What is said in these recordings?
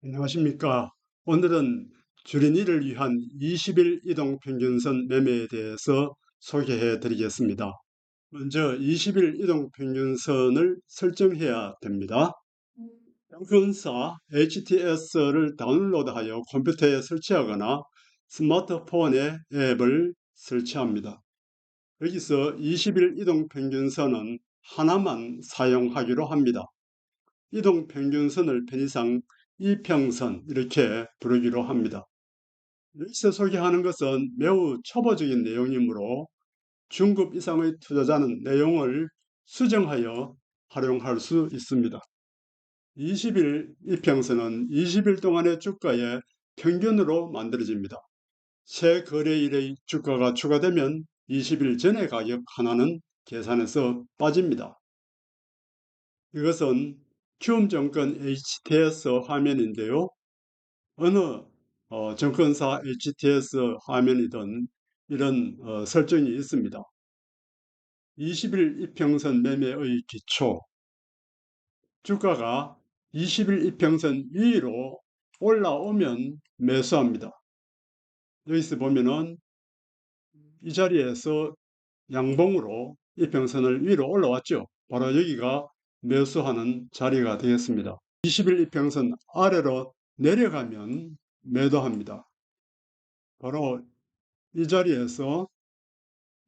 안녕하십니까. 오늘은 주린이를 위한 20일 이동 평균선 매매에 대해서 소개해 드리겠습니다. 먼저 20일 이동 평균선을 설정해야 됩니다. 평균사 HTS를 다운로드하여 컴퓨터에 설치하거나 스마트폰에 앱을 설치합니다. 여기서 20일 이동 평균선은 하나만 사용하기로 합니다. 이동 평균선을 편의상 이평선 이렇게 부르기로 합니다. 여기서 소개하는 것은 매우 초보적인 내용이므로 중급 이상의 투자자는 내용을 수정하여 활용할 수 있습니다. 20일 이평선은 20일 동안의 주가의 평균으로 만들어집니다. 새 거래일의 주가가 추가되면 20일 전의 가격 하나는 계산에서 빠집니다. 이것은 키움증권 HTS 화면인데요. 어느 증권사 HTS 화면이든 이런 설정이 있습니다. 20일 이평선 매매의 기초, 주가가 20일 이평선 위로 올라오면 매수합니다. 여기서 보면은 이 자리에서 양봉으로 이평선을 위로 올라왔죠. 바로 여기가 매수하는 자리가 되겠습니다. 20일 이평선 아래로 내려가면 매도합니다. 바로 이 자리에서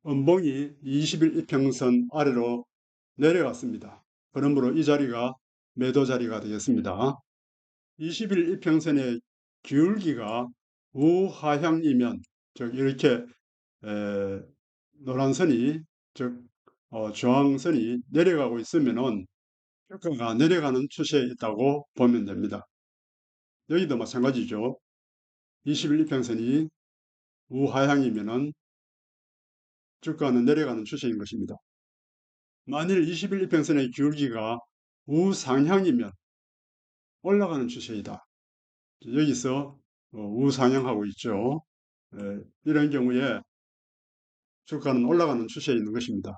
음봉이 20일 이평선 아래로 내려갔습니다. 그러므로 이 자리가 매도 자리가 되겠습니다. 20일 이평선의 기울기가 우하향이면 즉 이렇게 노란 선이 즉 저항선이 내려가고 있으면은 주가가 내려가는 추세에 있다고 보면 됩니다. 여기도 마찬가지죠. 21 이평선이 우하향이면은 주가는 내려가는 추세인 것입니다. 만일 21 이평선의 기울기가 우상향이면 올라가는 추세이다. 여기서 우상향하고 있죠. 이런 경우에 주가는 올라가는 추세에 있는 것입니다.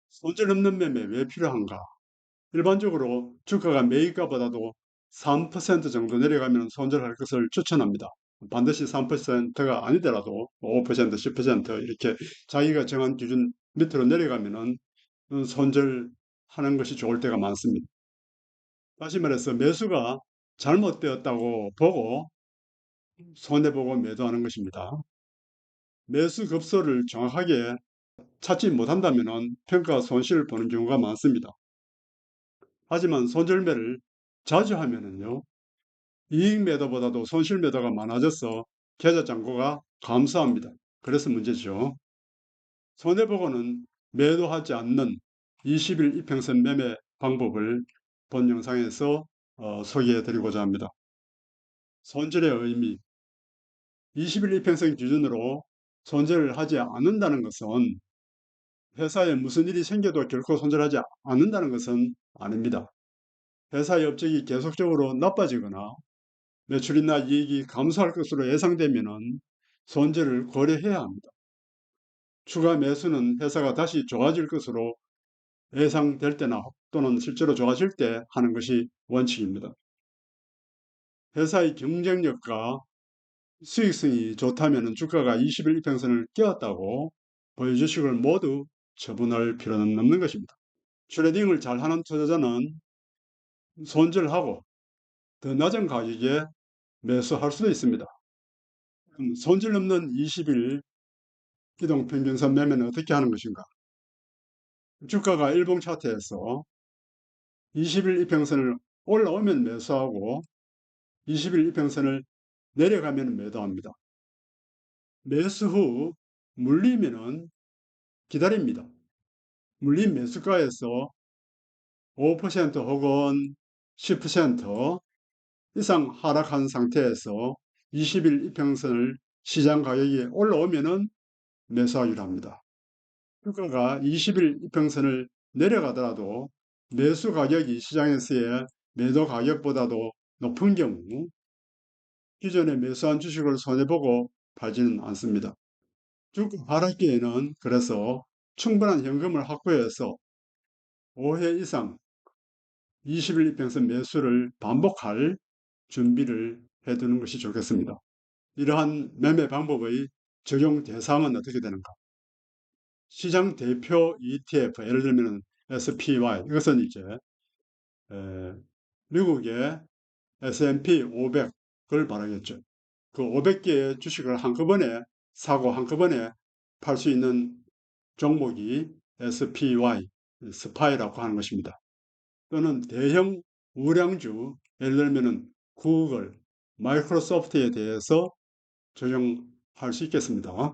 손절 없는 매매 왜 필요한가? 일반적으로 주가가 매입가보다도 3% 정도 내려가면 손절할 것을 추천합니다. 반드시 3%가 아니더라도 5%, 10% 이렇게 자기가 정한 기준 밑으로 내려가면은 손절하는 것이 좋을 때가 많습니다. 다시 말해서 매수가 잘못되었다고 보고 손해보고 매도하는 것입니다. 매수 급소를 정확하게 찾지 못한다면 평가 손실을 보는 경우가 많습니다. 하지만 손절매를 자주 하면은요, 이익 매도보다도 손실 매도가 많아져서 계좌 잔고가 감소합니다. 그래서 문제죠. 손해보고는 매도하지 않는 20일 이평선 매매 방법을 본 영상에서 소개해 드리고자 합니다. 손절의 의미, 20일 이평선 기준으로 손절을 하지 않는다는 것은 회사에 무슨 일이 생겨도 결코 손절하지 않는다는 것은 아닙니다. 회사의 업적이 계속적으로 나빠지거나 매출이나 이익이 감소할 것으로 예상되면 손절을 고려해야 합니다. 추가 매수는 회사가 다시 좋아질 것으로 예상될 때나 또는 실제로 좋아질 때 하는 것이 원칙입니다. 회사의 경쟁력과 수익성이 좋다면 주가가 20일 이평선을 깨었다고 보유주식을 모두 처분할 필요는 없는 것입니다. 트레이딩을 잘하는 투자자는 손절하고 더 낮은 가격에 매수할 수도 있습니다. 손절 없는 20일 이동평균선 매매는 어떻게 하는 것인가? 주가가 일봉 차트에서 20일 이평선을 올라오면 매수하고 20일 이평선을 내려가면 매도합니다. 매수 후 물리면은 기다립니다. 물린 매수가에서 5% 혹은 10% 이상 하락한 상태에서 20일 이평선을 시장 가격이 올라오면은 매수하기로 합니다. 주가가 20일 이평선을 내려가더라도 매수 가격이 시장에서의 매도 가격보다도 높은 경우 기존에 매수한 주식을 손해보고 팔지는 않습니다. 주가 하락기에는 그래서 충분한 현금을 확보해서 5회 이상 20일 이평선 매수를 반복할 준비를 해두는 것이 좋겠습니다. 이러한 매매 방법의 적용 대상은 어떻게 되는가? 시장 대표 ETF, 예를 들면 SPY, 이것은 이제 미국의 S&P 500을 말하겠죠. 그 500개의 주식을 한꺼번에 사고 한꺼번에 팔 수 있는 종목이 SPY, 스파이라고 하는 것입니다. 또는 대형 우량주, 예를 들면 구글, 마이크로소프트에 대해서 적용할 수 있겠습니다.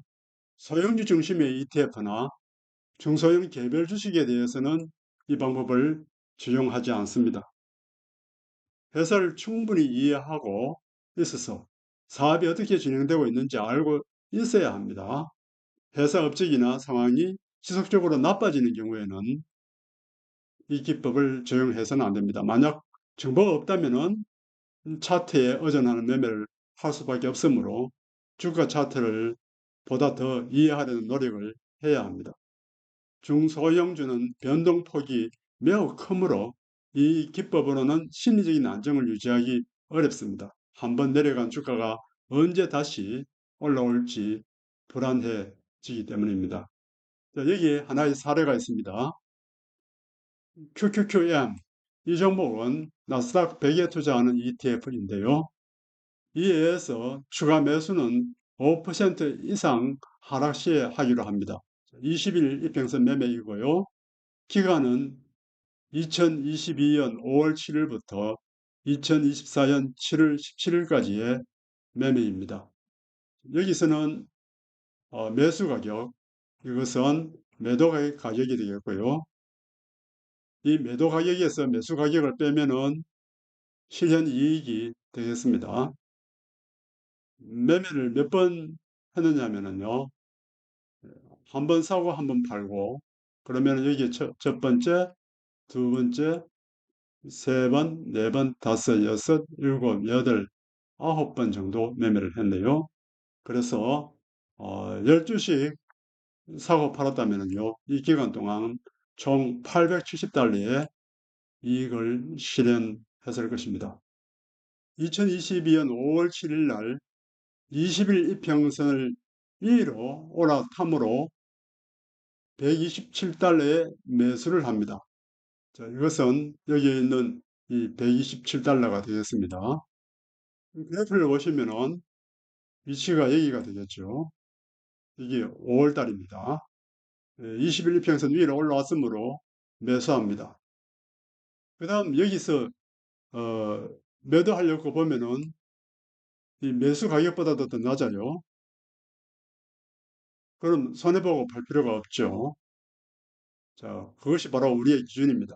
소형주 중심의 ETF나 중소형 개별 주식에 대해서는 이 방법을 적용하지 않습니다. 회사를 충분히 이해하고 있어서 사업이 어떻게 진행되고 있는지 알고 있어야 합니다. 회사 업적이나 상황이 지속적으로 나빠지는 경우에는 이 기법을 적용해서는 안 됩니다. 만약 정보가 없다면 차트에 의존하는 매매를 할 수밖에 없으므로 주가 차트를 보다 더 이해하려는 노력을 해야 합니다. 중소형주는 변동폭이 매우 크므로 이 기법으로는 심리적인 안정을 유지하기 어렵습니다. 한번 내려간 주가가 언제 다시 올라올지 불안해지기 때문입니다. 자, 여기에 하나의 사례가 있습니다. QQQM, 이 종목은 나스닥 100에 투자하는 ETF인데요. 이에 의해서 추가 매수는 5% 이상 하락 시에 하기로 합니다. 20일 이평선 매매이고요. 기간은 2022년 5월 7일부터 2024년 7월 17일까지의 매매입니다. 여기서는 매수 가격, 이것은 매도 가격이 되겠고요. 이 매도 가격에서 매수 가격을 빼면은 실현 이익이 되겠습니다. 매매를 몇 번 했느냐면요. 한 번 사고 한 번 팔고, 그러면 여기 첫 번째, 두 번째, 세 번, 네 번, 다섯, 여섯, 일곱, 여덟, 9번 정도 매매를 했네요. 그래서 12씩 사고 팔았다면요. 이 기간 동안 총 870달러의 이익을 실현했을 것입니다. 2022년 5월 7일 날 20일 이평선을 위로 올라타므로 127달러의 매수를 합니다. 자, 이것은 여기에 있는 이 127달러가 되겠습니다. 그래프를 보시면은 위치가 여기가 되겠죠. 이게 5월 달입니다. 20일 이평선 위로 올라왔으므로 매수합니다. 그 다음 여기서 매도하려고 보면은 이 매수 가격보다도 더 낮아요. 그럼 손해보고 팔 필요가 없죠. 자, 그것이 바로 우리의 기준입니다.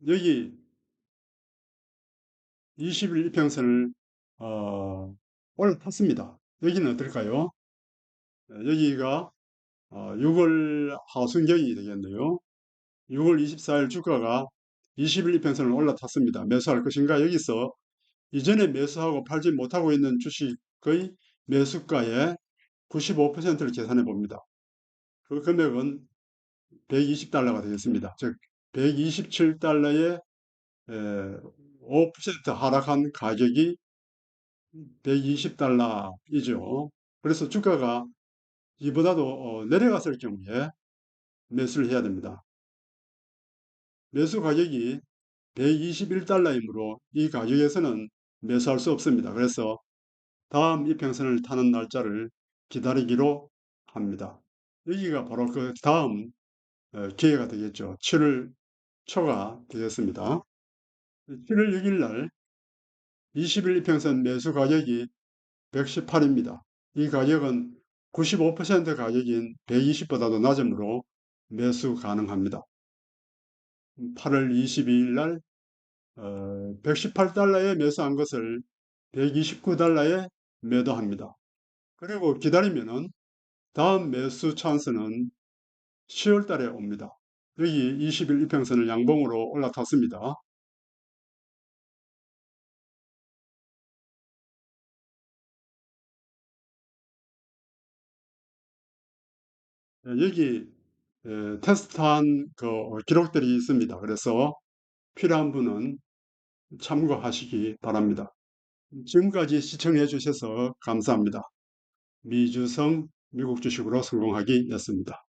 여기 20일 이평선을 올라탔습니다. 여기는 어떨까요? 여기가 6월 하순경이 되겠네요. 6월 24일 주가가 20일 이평선을 올라탔습니다. 매수할 것인가? 여기서 이전에 매수하고 팔지 못하고 있는 주식의 매수가의 95%를 계산해 봅니다. 그 금액은 120달러가 되겠습니다. 즉 127달러의 5% 하락한 가격이 120달러이죠. 그래서 주가가 이보다도 내려갔을 경우에 매수를 해야 됩니다. 매수 가격이 121달러이므로 이 가격에서는 매수할 수 없습니다. 그래서 다음 이평선을 타는 날짜를 기다리기로 합니다. 여기가 바로 그 다음 기회가 되겠죠. 7월 초가 되겠습니다. 7월 6일 날 20일 이평선 매수 가격이 118입니다. 이 가격은 95% 가격인 120보다도 낮으므로 매수 가능합니다. 8월 22일 날 118달러에 매수한 것을 129달러에 매도합니다. 그리고 기다리면은 다음 매수 찬스는 10월 달에 옵니다. 여기 20일 이평선을 양봉으로 올라탔습니다. 여기 테스트한 그 기록들이 있습니다. 그래서 필요한 분은 참고하시기 바랍니다. 지금까지 시청해 주셔서 감사합니다. 미주성 미국 주식으로 성공하기였습니다.